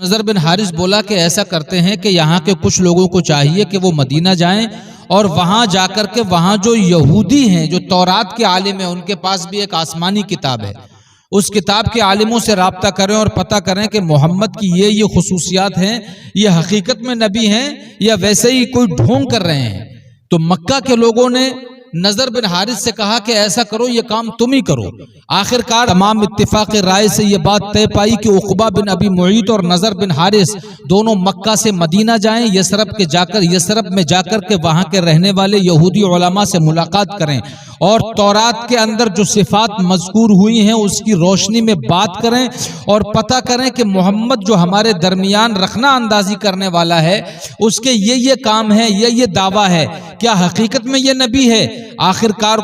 نضر بن حارث بولا کہ ایسا کرتے ہیں کہ یہاں کے کچھ لوگوں کو چاہیے کہ وہ مدینہ جائیں اور وہاں جا کر کے وہاں جو یہودی ہیں جو تورات کے عالم ہیں ان کے پاس بھی ایک آسمانی کتاب ہے، اس کتاب کے عالموں سے رابطہ کریں اور پتہ کریں کہ محمد کی یہ خصوصیات ہیں، یہ حقیقت میں نبی ہیں یا ویسے ہی کوئی ڈھونگ کر رہے ہیں۔ تو مکہ کے لوگوں نے نضر بن حارث سے کہا کہ ایسا کرو، یہ کام تم ہی کرو۔ آخر کار تمام اتفاق رائے سے یہ بات طے پائی کہ عقبہ بن ابی معیط اور نضر بن حارث دونوں مکہ سے مدینہ جائیں، یثرب میں جا کر کے وہاں کے رہنے والے یہودی علماء سے ملاقات کریں اور تورات کے اندر جو صفات مذکور ہوئی ہیں اس کی روشنی میں بات کریں اور پتہ کریں کہ محمد جو ہمارے درمیان رخنا اندازی کرنے والا ہے اس کے یہ کام ہے، یہ دعویٰ ہے، کیا حقیقت میں یہ نبی ہے؟ آخر کار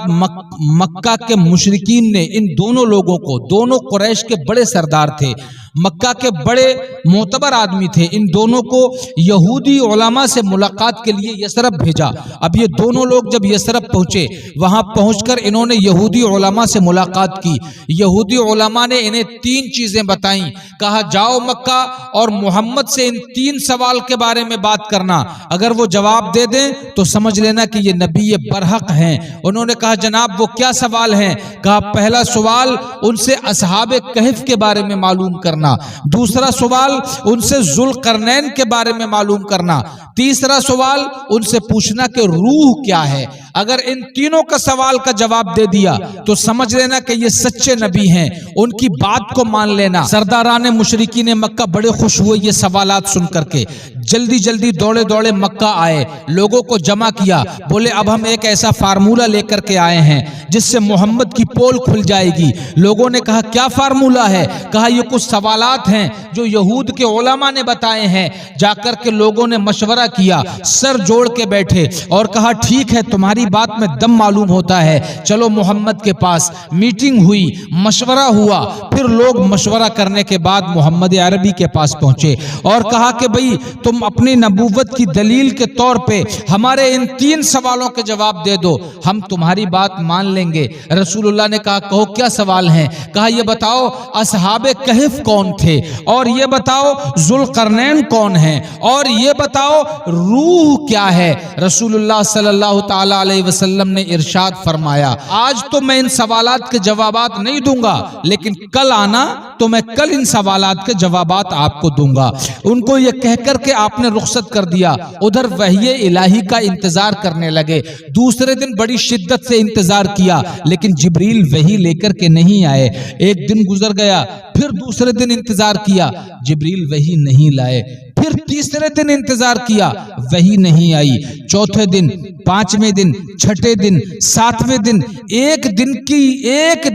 مکہ کے مشرکین نے ان دونوں لوگوں کو، دونوں قریش کے بڑے سردار تھے، مکہ کے بڑے معتبر آدمی تھے، ان دونوں کو یہودی علماء سے ملاقات کے لیے یثرب بھیجا۔ اب یہ دونوں لوگ جب یثرب پہنچے، وہاں پہنچ کر انہوں نے یہودی علماء سے ملاقات کی۔ یہودی علماء نے انہیں 3 چیزیں بتائیں، کہا جاؤ مکہ اور محمد سے ان 3 سوال کے بارے میں بات کرنا، اگر وہ جواب دے دیں تو سمجھ لینا کہ یہ نبی برحق ہیں۔ انہوں نے کہا جناب وہ کیا سوال ہیں؟ کہا پہلا سوال ان سے اصحاب کہف کے بارے میں معلوم کرنا، دوسرا سوال ان سے ذوالقرنین کے بارے میں معلوم کرنا، تیسرا سوال ان سے پوچھنا کہ روح کیا ہے۔ اگر ان تینوں کا سوال کا جواب دے دیا تو سمجھ لینا کہ یہ سچے نبی ہیں، ان کی بات کو مان لینا۔ سرداران مشرکین مکہ بڑے خوش ہوئے یہ سوالات سن کر کے، جلدی دوڑے مکہ آئے، لوگوں کو جمع کیا، بولے اب ہم ایک ایسا فارمولہ لے کر کے آئے ہیں جس سے محمد کی پول کھل جائے گی۔ لوگوں نے کہا کیا فارمولہ ہے؟ کہا یہ کچھ سوالات ہیں جو یہود کے علماء نے بتائے ہیں۔ جا کر کے لوگوں نے مشورہ کیا، سر جوڑ کے بیٹھے اور کہا ٹھیک ہے تمہاری بات میں دم معلوم ہوتا ہے، چلو محمد کے پاس۔ میٹنگ ہوئی، مشورہ ہوا، پھر لوگ مشورہ کرنے کے بعد محمد عربی کے پاس پہنچے اور کہا کہ بھئی تم اپنی نبوت کی دلیل کے طور پہ ہمارے ان 3 سوالوں کے جواب دے دو، ہم تمہاری بات مان لیں گے۔ رسول اللہ نے کہا کہو کیا سوال ہیں؟ کہا یہ بتاؤ اصحاب کہف کون تھے، اور یہ بتاؤ ذوالقرنین کون ہیں، اور یہ بتاؤ روح کیا ہے۔ رسول اللہ صلی اللہ تعالی علیہ وسلم نے ارشاد فرمایا آج تو میں ان سوالات کے جوابات نہیں دوں گا، لیکن کل آنا تو میں کل ان سوالات کے جوابات آپ کو دوں گا۔ ان کو یہ کہہ کر کے آپ نے رخصت کر دیا۔ ادھر وحی الہی کا انتظار کرنے لگے۔ دوسرے دن بڑی شدت سے انتظار کیا لیکن جبریل وحی لے کر کے نہیں آئے۔ ایک دن گزر گیا، پھر دوسرے دن انتظار کیا، جبریل وحی نہیں لائے۔ پھر تیسرے دن انتظار کیا، وحی نہیں آئی۔ چوتھے دن، 5ویں دن، 6ٹھے دن، 7ویں دن، ایک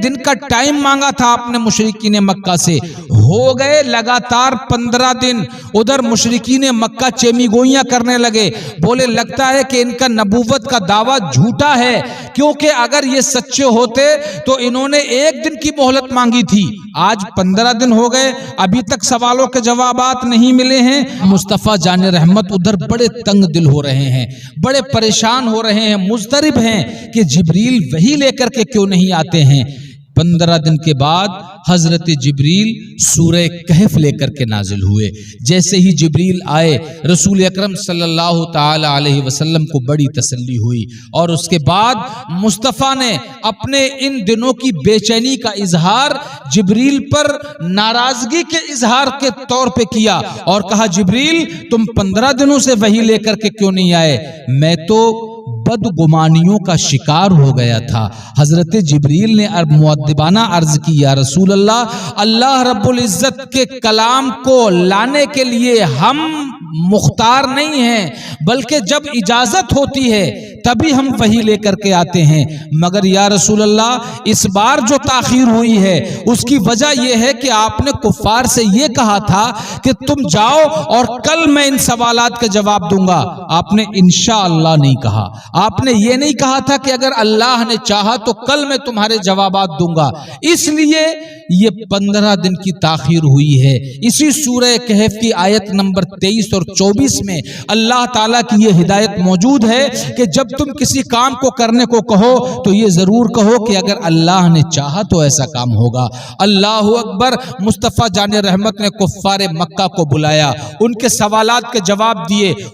دن کا ٹائم مانگا تھا آپ نے مشرکین مکہ سے۔ ہو گئے لگاتار 15 دن۔ ادھر مشرکین مکہ چیمی گوئیاں کرنے لگے، بولے لگتا ہے کہ ان کا نبوت کا دعویٰ جھوٹا ہے، کیونکہ اگر یہ سچے ہوتے تو انہوں نے 1 دن کی مہلت مانگی تھی، آج 15 دن ہو گئے، ابھی تک سوالوں کے جوابات نہیں ملے ہیں۔ مصطفیٰ جان رحمت ادھر بڑے تنگ دل ہو رہے ہیں، بڑے پریشان ہو رہے ہیں، مضطرب ہیں کہ جبریل وحی لے کر کے کیوں نہیں آتے ہیں۔ 15 دن کے بعد حضرت جبریل سورہ کہف لے کر کے نازل ہوئے۔ جیسے ہی جبریل آئے رسول اکرم صلی اللہ تعالی علیہ وسلم کو بڑی تسلی ہوئی، اور اس کے بعد مصطفیٰ نے اپنے ان دنوں کی بے چینی کا اظہار جبریل پر ناراضگی کے اظہار کے طور پہ کیا اور کہا جبریل تم 15 دنوں سے وحی لے کر کے کیوں نہیں آئے؟ میں تو بدگمانیوں کا شکار ہو گیا تھا۔ حضرت جبریل نے مؤدبانہ عرض کی یا رسول اللہ رب العزت کے کلام کو لانے کے لیے ہم مختار نہیں ہیں، بلکہ جب اجازت ہوتی ہے تبھی ہم وحی لے کر کے آتے ہیں، مگر یا رسول اللہ اس بار جو تاخیر ہوئی ہے اس کی وجہ یہ ہے کہ آپ نے کفار سے یہ کہا تھا کہ تم جاؤ اور کل میں ان سوالات کے جواب دوں گا، آپ نے انشاءاللہ نہیں کہا۔ آپ نے یہ نہیں کہا تھا کہ اگر اللہ نے چاہا تو کل میں تمہارے جوابات دوں گا، اس لیے یہ 15 دن کی تاخیر ہوئی ہے۔ اسی سورہ کہف کی آیت نمبر 23 اور 24 میں اللہ تعالیٰ کی یہ ہدایت موجود ہے کہ جب تم کسی کام کو کرنے کو کہو تو یہ ضرور کہو کہ اگر اللہ نے چاہا تو ایسا کام ہوگا۔ اللہ اکبر۔ مصطفیٰ جان رحمت نے کفار مکہ کو بلایا، ان کے سوالات کے جواب دیے۔